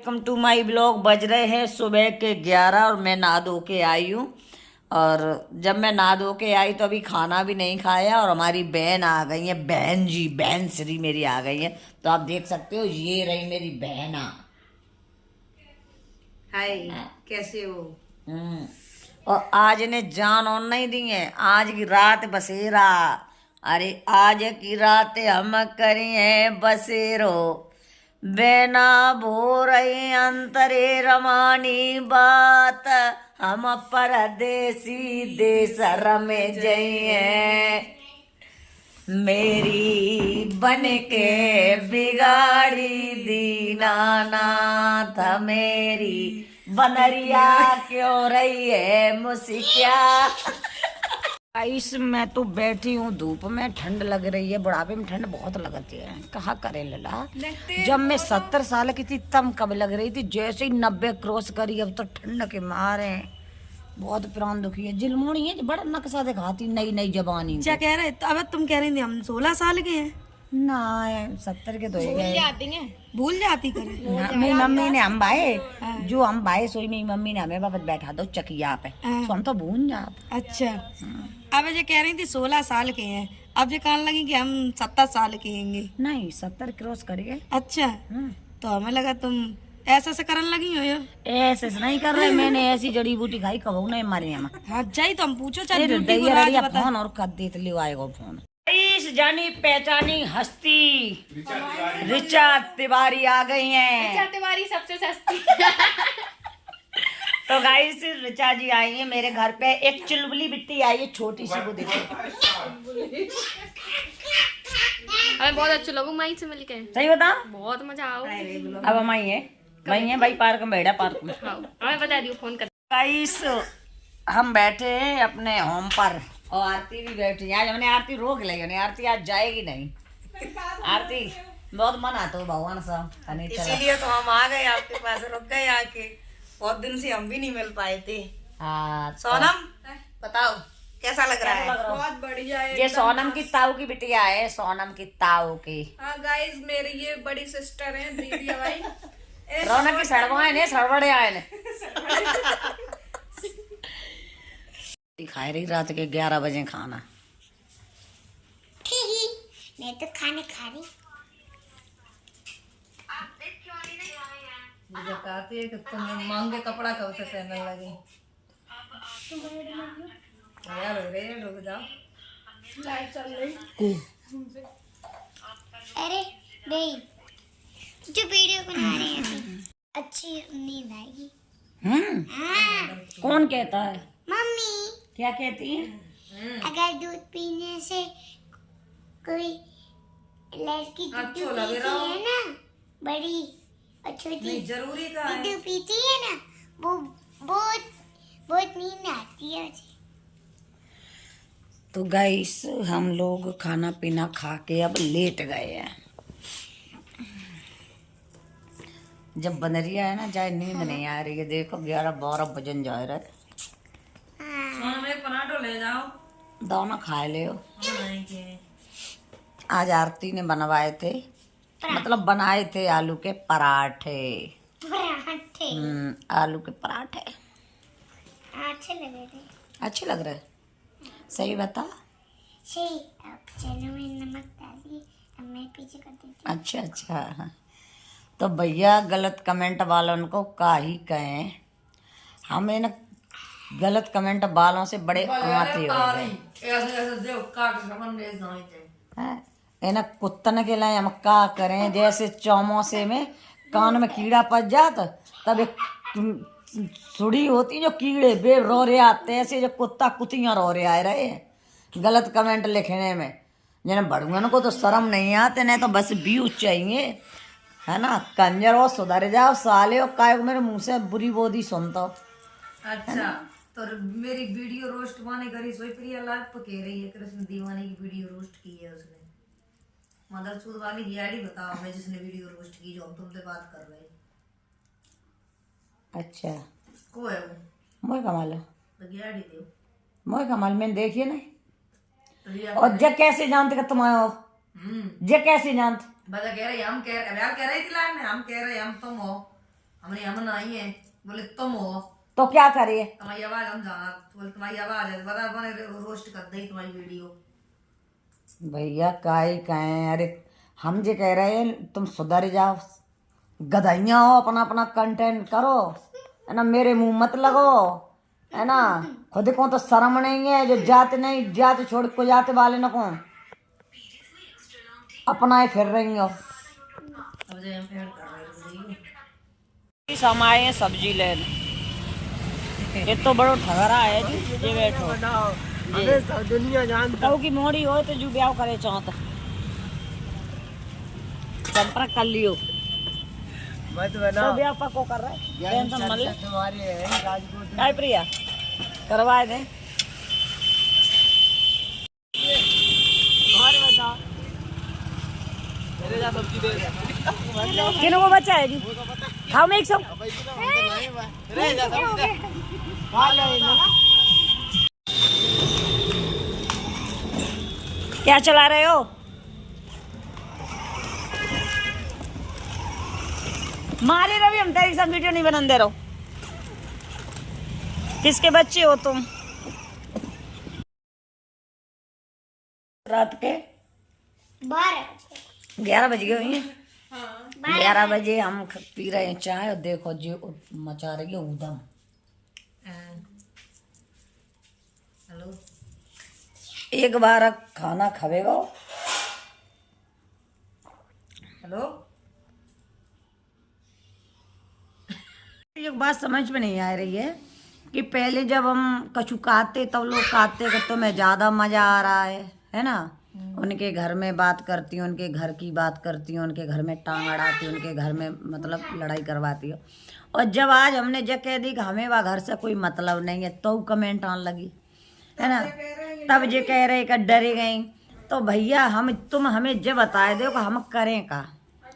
Welcome to my blog. बज रहे हैं सुबह के 11 और मैं नहा धो के आई हूँ। और जब मैं नहा धो के आई तो अभी खाना भी नहीं खाया और हमारी बहन आ गई है। बहन जी, बहन श्री मेरी आ गई है। तो आप देख सकते हो, ये रही मेरी बहना। हाय, कैसे हो? और आज ने जान और नहीं दी है। आज की रात बसेरा, अरे आज की रात हम करिए बसेरो। बेना भो रही अंतरे रमानी बात, हम परदेसी देश रमे जइए। मेरी बन के बिगाड़ी दीनानाथ, मेरी बनरिया क्यों रही है मुसिया। आइस मैं तो बैठी हूँ धूप में, ठंड लग रही है। बुढ़ापे में ठंड बहुत लगती है, कहा करे लला। जब मैं 70 साल की थी तब कब लग रही थी, जैसे ही 90 क्रॉस करी अब तो ठंड के मारे बहुत प्राण दुखी है। जिलमोनी है, बड़ा नक्शा दिखाती नई नई जबानी। क्या कह रहे? तो अब तुम कह रही थी हम 16 साल के हैं। ना 70 के तो भूल जाती करे। मेरी मम्मी ने हम भाई, जो हम भाई सोई मेरी मम्मी ने हमें बाबा बैठा दो चकिया पे, तो हम तो भूल जाते। अच्छा, अब ये कह रही थी 16 साल के हैं, अब ये कहने लगी कि हम 70 साल के हैं। नहीं 70 क्रॉस करिए। अच्छा, तो हमें लगा तुम ऐसा से करने लगी हो। ऐसे से नहीं कर रहे, मैंने ऐसी जड़ी बूटी खाई कबू नहीं मारे हम। हाँ जाई तो हम पूछो चाहे अरे ड्यूटी को दैया राज रड़िया बता। फोन और कर देत लियो आएगा फोन। इस जानी पहचानी हस्ती ऋचा तिवारी आ गई हैं। ऋचा तिवारी सबसे सस्ती। तो गाइस ऋचा जी आई है मेरे घर पे। एक चुलबुली बिट्टी आई है छोटी सी, वो देखो। हमें बहुत अच्छा लगू माई से मिलके, सही बता, बहुत मजा आओ। अब हम आई है वही है भाई, पार्क में बैठा पार्क में। हाँ, हमें बता दियो फोन कर। गाइस हम बैठे हैं अपने होम पर और आरती भी बैठी है। आज हमने आरती रोक ली है, आरती आज जाएगी नहीं। आरती बहुत मन आता है भगवान साहब, इसीलिए तो हम आ गए आपके पास, रुक गए आके। बहुत दिन से हम भी नहीं मिल पाए थे। हाँ सोनम बताओ कैसा लग रहा है? बहुत बढ़िया है। ये सोनम की ताऊ की बिटिया है, सोनम की ताऊ की। हाँ गाइस, मेरी ये बड़ी सिस्टर है दीदी भाई। रौनक की सड़वाए ने सड़बड़े आए ने। खाए रही रात के 11 बजे खाना। मैं तो खाने खा रही। मुझे कहती है कि तुम मांग के कपड़ा कब से पहनने लगी। यार रुक जाओ, लाइट चल रही। अरे नहीं, जो वीडियो बना रहे हैं अच्छी नींद आएगी। कौन कहता है? मम्मी क्या कहती है? अगर दूध पीने से कोई लड़की दूध पीती है ना, बड़ी और छोटी जरूरी का है। दूध पीती है ना, वो बहुत बहुत नींद आती है उसे। तो गाइस हम लोग खाना पीना खा के अब लेट गए हैं। जब बनरिया है ना, जाए नींद नहीं आ रही है। देखो 11-12 बजन जा रहा है। सोनम एक पराठो ले जाओ। दोनों खा ले। नहीं के आज आरती ने बनवाए थे, मतलब बनाए थे आलू के पराठे। पराठे आलू के पराठे अच्छे लग रहे थे। अच्छे लग रहे। सही बता। सही। अब चलो मैं नमक डाल दिए, अब मैं पीछे कर देती हूँ। अच्छा अच्छा, हाँ। तो भैया गलत कमेंट वालों को का ही कहें, हमें ना गलत कमेंट वालों से बड़े आते हो गए। ना कुत्तन के लिए हम का करें। जैसे चौमोसे में कान में कीड़ा पच जाता, तब एक सुड़ी होती जो कीड़े बे रो रहे आते, ऐसे जो कुत्ता कुतियां रो रहे आए रहे हैं गलत कमेंट लिखने में। जिन्हें बड़ुअन को तो शर्म नहीं आते, नहीं तो बस व्यूज चाहिए, है ना। कंजर हो सुधर जाओ साले, और काय मेरे मुंह से बुरी बोधी सुनता। अच्छा, तो मेरी वीडियो रोस्ट माने करी सोई प्रिया लाग कह रही है कृष्ण दीवानी की वीडियो रोस्ट की है उसने। मदरसूद वाली दिहाड़ी बताओ हमें जिसने वीडियो रोस्ट की, जो हम तुमसे बात कर रहे हैं। अच्छा को है वो? मोह कमाल है, तो दिहाड़ी दो। मोह कमाल मैंने देखिए नहीं। और जग कैसे जानते कि तुम आए हो? जग कैसे जानते? बता कह रही हम कह रहे थी लाइन में, हम कह रहे हम तुम हो। हमने हम आई है, बोले तुम हो, तो क्या करे? तुम्हारी आवाज हम जाना, बोले तुम्हारी आवाज है, बता बने रोस्ट कर दे तुम्हारी वीडियो। भैया काहे कहें, अरे हम जे कह रहे हैं तुम सुधर जाओ, गधाइयाँ हो, अपना अपना कंटेंट करो, है ना, मेरे मुंह मत लगो, है ना। खुद को तो शर्म नहीं है, जो जात नहीं, जात छोड़ को जाते वाले न को अपना ही फिर रही हो। अब जो हम ऐड कर रहे हैं हम आए हैं सब्जी लेने, ये तो बड़ो ठगरा है जी, ये बैठो जी। दुनिया जानता कहू की मोड़ी हो तो जो ब्याह करे चाहो तो संपर्क कर लियो। मत तो बना ब्याह पक्को कर रहा है, टेंशन मत ले। तुम्हारी है राजकोट काय प्रिया करवाए दे। और बताओ मेरे जा सब्जी दे किन को बच्चा है जी, खाओ में एक सब रे जा सब्जी दे खा ले। क्या चला रहे हो? मारे रवि, हम तेरी सब वीडियो नहीं बनने दे रहो। किसके बच्चे हो तुम? रात के 11 बज गए हुई हैं। 11 बजे हम पी रहे हैं चाय, और देखो जो मचा रही है ऊधम। हेलो, एक बार खाना खावेगा। हेलो, एक बात समझ में नहीं आ रही है कि पहले जब हम कछु खाते तब लोग खाते कि तुम्हें ज्यादा मजा आ रहा है ना। उनके घर में बात करती हूँ, उनके घर की बात करती हूँ, उनके घर में टांग अड़ाती हूँ, उनके घर में मतलब लड़ाई करवाती हो। और जब आज हमने जब कह दी कि हमें वह घर से कोई मतलब नहीं है, तो कमेंट आने लगी, है ना। तब जे कह रहे कि डरे गई। तो भैया हम तुम हमें जब बताए दो कि हम करें का।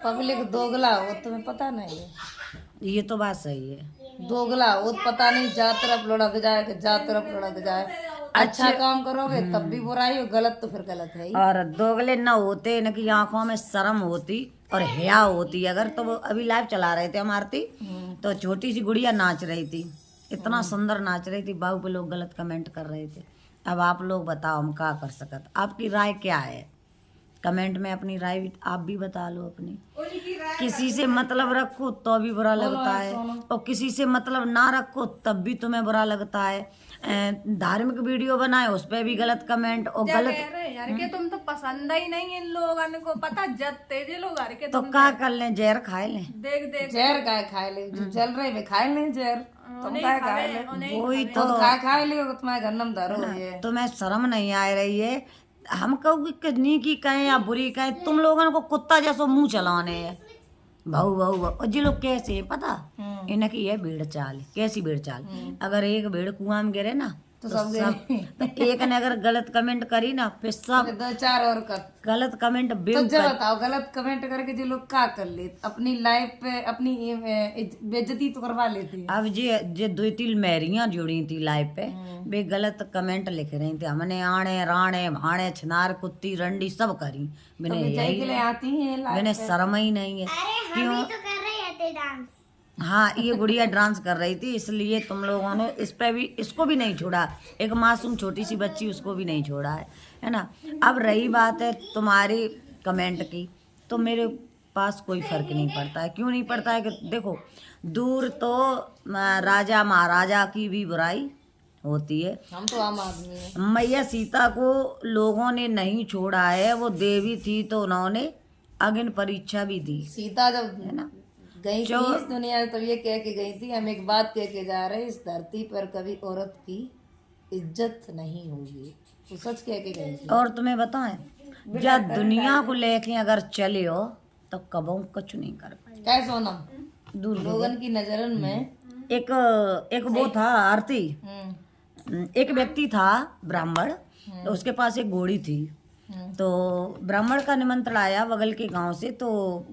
पब्लिक दोगला हो, तुम्हें पता नहीं है। ये तो बात सही है, दोगला हो, पता नहीं जा तरफ लुढ़क जाए कि जा तरफ लुढ़क जाए। अच्छा काम करोगे तब भी बुराई हो, गलत तो फिर गलत है ही। और दोगले न होते न कि आंखों में शर्म होती और हया होती। अगर तो वो अभी लाइव चला रहे थे हम आरती, तो छोटी सी गुड़िया नाच रही थी, इतना सुंदर नाच रही थी, बाहू पे लोग गलत कमेंट कर रहे थे। अब आप लोग बताओ हम क्या कर सकते, आपकी राय क्या है? कमेंट में अपनी राय भी आप भी बता लो अपनी। किसी से मतलब रखो तो भी बुरा लगता है, और किसी से मतलब ना रखो तब भी तुम्हें बुरा लगता है। धार्मिक वीडियो बनाए उस पर भी गलत कमेंट और गलत। कह रहे यार कि तुम तो पसंद ही नहीं इन लोगों को, पता जब तेजे लोग आ रहे तो क्या कर लें, जहर खाए लें? देख देख जहर काय खाए ले, जो चल रहे वे खाए नहीं जहर। तुम काय खाए ले, वही तो खाए लियो, तुम्हारे घर नम धरो ये। तुम्हें शर्म नहीं आ रही है? हम कहोगे कि नीकी कहें या बुरी कहें, तुम लोगों को कुत्ता जैसो मुंह चलाने है, भाऊ भाऊ भाऊ। और जी लोग कैसे है पता, इनकी ये भेड़ चाल, कैसी भेड़ चाल। अगर एक भेड़ कुआं में गिरे ना तो सब तो एक ने अगर गलत कमेंट करी ना फिर सब 2-4 और कर। गलत कमेंट तो जब बताओ, गलत कमेंट करके जो लोग क्या कर ले, अपनी लाइफ पे अपनी बेइज्जती तो करवा लेती है। अब जे 2-3 मैरियां जुड़ी थी लाइव पे, वे गलत कमेंट लिख रही थी, हमने आणे राणे भाणे छिनार कुत्ती रंडी सब करी, मैंने यही के लिए आती है मैंने शर्म ही नहीं है। क्यों? तो कर रहे थे डांस। हाँ, ये गुड़िया डांस कर रही थी, इसलिए तुम लोगों ने इस पे भी, इसको भी नहीं छोड़ा। एक मासूम छोटी सी बच्ची, उसको भी नहीं छोड़ा है ना। अब रही बात है तुम्हारी कमेंट की, तो मेरे पास कोई फर्क नहीं पड़ता है। क्यों नहीं पड़ता है कि देखो, दूर तो राजा महाराजा की भी बुराई होती है। हम तो आम आदमी है। मैया सीता को लोगों ने नहीं छोड़ा है, वो देवी थी तो उन्होंने अग्नि परीक्षा भी दी, सीता जब है ना। गई थी इस दुनिया में, तब ये कह के गई थी, हम एक बात कह के जा रहे हैं, इस धरती पर कभी औरत की इज्जत नहीं होगी। तो सच कह के गई थी। और तुम्हें बताएं, जब दुनिया को लेके अगर चले हो तो कबो कुछ नहीं कर पाए। क्या सोना दूर लोगन की नजरन में एक वो था आरती, एक व्यक्ति था ब्राह्मण, तो उसके पास एक घोड़ी थी। तो ब्राह्मण का निमंत्रण आया बगल के गांव से, तो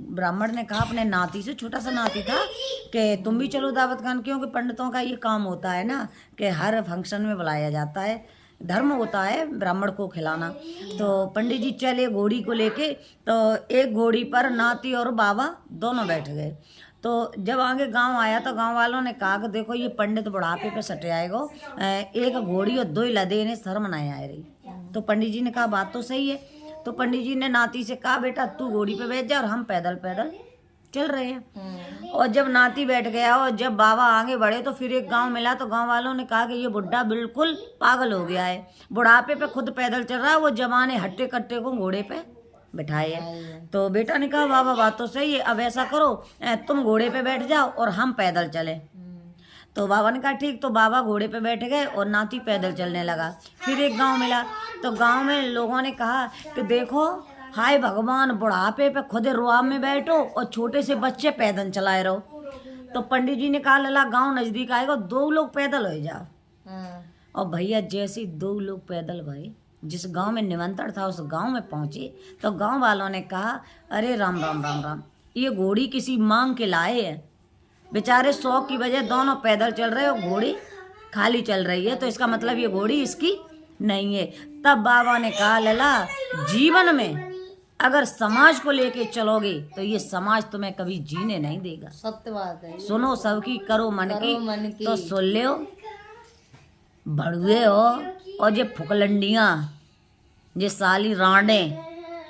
ब्राह्मण ने कहा अपने नाती से, छोटा सा नाती था, कि तुम भी चलो दावत खान। क्योंकि पंडितों का ये काम होता है ना कि हर फंक्शन में बुलाया जाता है, धर्म होता है ब्राह्मण को खिलाना। तो पंडित जी चले घोड़ी को लेके, तो एक घोड़ी पर नाती और बाबा दोनों बैठ गए। तो जब आगे गांव आया तो गांव वालों ने कहा कि देखो ये पंडित बुढ़ापे पे सटे आएगो, एक घोड़ी और 2 लदे ने शर्म नहीं आ रही। तो पंडित जी ने कहा बात तो सही है। तो पंडित जी ने नाती से कहा बेटा तू घोड़ी पे बैठ जा और हम पैदल पैदल चल रहे हैं। और जब नाती बैठ गया और जब बाबा आगे बढ़े तो फिर एक गांव मिला, तो गांव वालों ने कहा कि ये बुढ़ा बिल्कुल पागल हो गया है, बुढ़ापे पे खुद पैदल चल रहा है, वो जवान हट्टे कट्टे को घोड़े पे बिठाए है। तो बेटा ने कहा बाबा बात तो सही है, अब ऐसा करो तुम घोड़े पे बैठ जाओ और हम पैदल चले। तो बाबा ने कहा ठीक। तो बाबा घोड़े पे बैठ गए और नाती पैदल चलने लगा। फिर एक गांव मिला, तो गांव में लोगों ने कहा कि देखो हाय भगवान, बुढ़ापे पे खुद रुआब में बैठो और छोटे से बच्चे पैदल चलाए रहो। तो पंडित जी ने कहा लला गांव नजदीक आएगा, 2 लोग पैदल हो जाओ। और भैया जैसे 2 लोग पैदल भये, जिस गांव में निमंत्रण था उस गांव में पहुंचे तो गांव वालों ने कहा अरे राम राम राम राम, ये घोड़ी किसी मांग के लाए है, बेचारे शौक की वजह दोनों पैदल चल रहे हो, घोड़ी खाली चल रही है, तो इसका मतलब ये घोड़ी इसकी नहीं है। तब बाबा ने कहा लला जीवन में अगर समाज को लेके चलोगे तो ये समाज तुम्हें कभी जीने नहीं देगा। सत्य बात है। सुनो सबकी करो मन की तो सुन लियो भड़ुए हो और ये फुकलंडियाँ, ये साली राणे,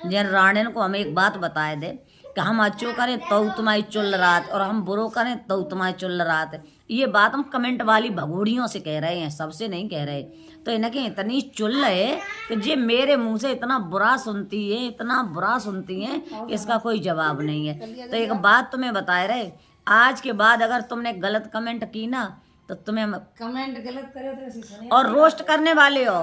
जिन राणे को हम एक बात बताए दे कि हम अच्छो करें तो तुम्हारी चुल रात और हम बुरो करें तो तुम्हारी चुल रात। ये बात हम कमेंट वाली भगोड़ियों से कह रहे हैं, सबसे नहीं कह रहे। तो इनकी इतनी चुल है कि जे मेरे मुंह से इतना बुरा सुनती है, इतना बुरा सुनती हैं, इसका कोई जवाब नहीं है। तो एक बात तुम्हें बताए रहे, आज के बाद अगर तुमने गलत कमेंट की ना तो तुम्हें कमेंट गलत करे तो ऐसे सुने। और रोस्ट करने वाले हो,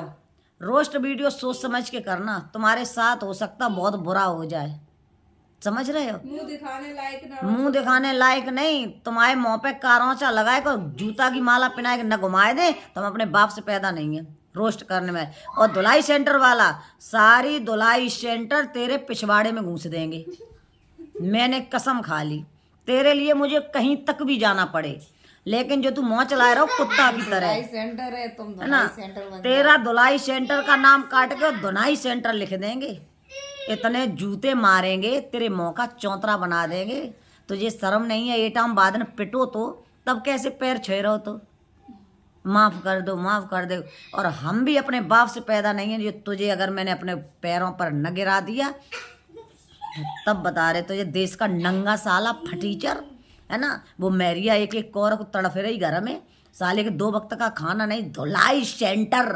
रोस्ट वीडियो सोच समझ के करना, तुम्हारे साथ हो सकता बहुत बुरा हो जाए, समझ रहे हो। मुंह दिखाने लायक ना, मुंह दिखाने लायक नहीं, तुम्हारे मुंह पे कारौचा लगाए को जूता की माला पहनाए के न घुमाए दे तो हम अपने बाप से पैदा नहीं है रोस्ट करने में। और धुलाई सेंटर वाला सारी धुलाई सेंटर तेरे पिछवाड़े में घुस देंगे, मैंने कसम खा ली। तेरे लिए मुझे कहीं तक भी जाना पड़े, लेकिन जो तू मुँह चला रहा हो कुत्ता की तरह सेंटर है, तुम है ना, तेरा धुलाई सेंटर का नाम काट के धुनाई सेंटर लिख देंगे, इतने जूते मारेंगे तेरे मुंह का चौंतरा बना देंगे। तुझे शर्म नहीं है, एटाम बाद में पिटो तो तब कैसे पैर छे रहो, तो माफ़ कर दो माफ़ कर दो। और हम भी अपने बाप से पैदा नहीं है, जो तुझे अगर मैंने अपने पैरों पर न गिरा दिया तब बता रहे तुझे देश का नंगा साला फटीचर है ना, वो मैरिया एक एक कौर को तड़फ रही घर में, साले के 2 वक्त का खाना नहीं, धुलाई सेंटर,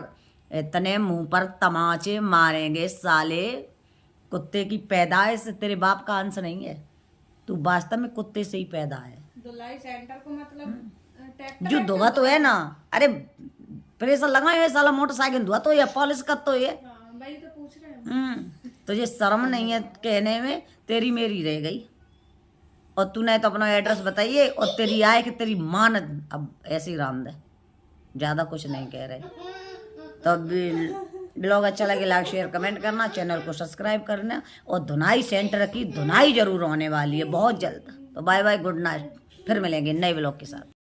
इतने मुंह पर तमाचे मारेंगे साले। कुत्ते की पैदाइश तेरे बाप का अंश नहीं है, तू वास्तव में कुत्ते से ही पैदा है। धुलाई सेंटर को मतलब जो धोआ तो है ना, अरे प्रेशर लगा है साला, मोटरसाइकिल धोआ तो है, पॉलिश कर तो है। भाई तो पूछ रहे हैं। तुझे शर्म नहीं है कहने में, तेरी मेरी रह गई। और तूने तो अपना एड्रेस बताइए और तेरी आए कि तेरी माँ ने अब ऐसी राम दे, ज़्यादा कुछ नहीं कह रहे। तो ब्लॉग अच्छा लगे लाइक शेयर कमेंट करना, चैनल को सब्सक्राइब करना, और धुनाई सेंटर की धुनाई जरूर होने वाली है बहुत जल्द। तो बाय बाय, गुड नाइट, फिर मिलेंगे नए ब्लॉग के साथ।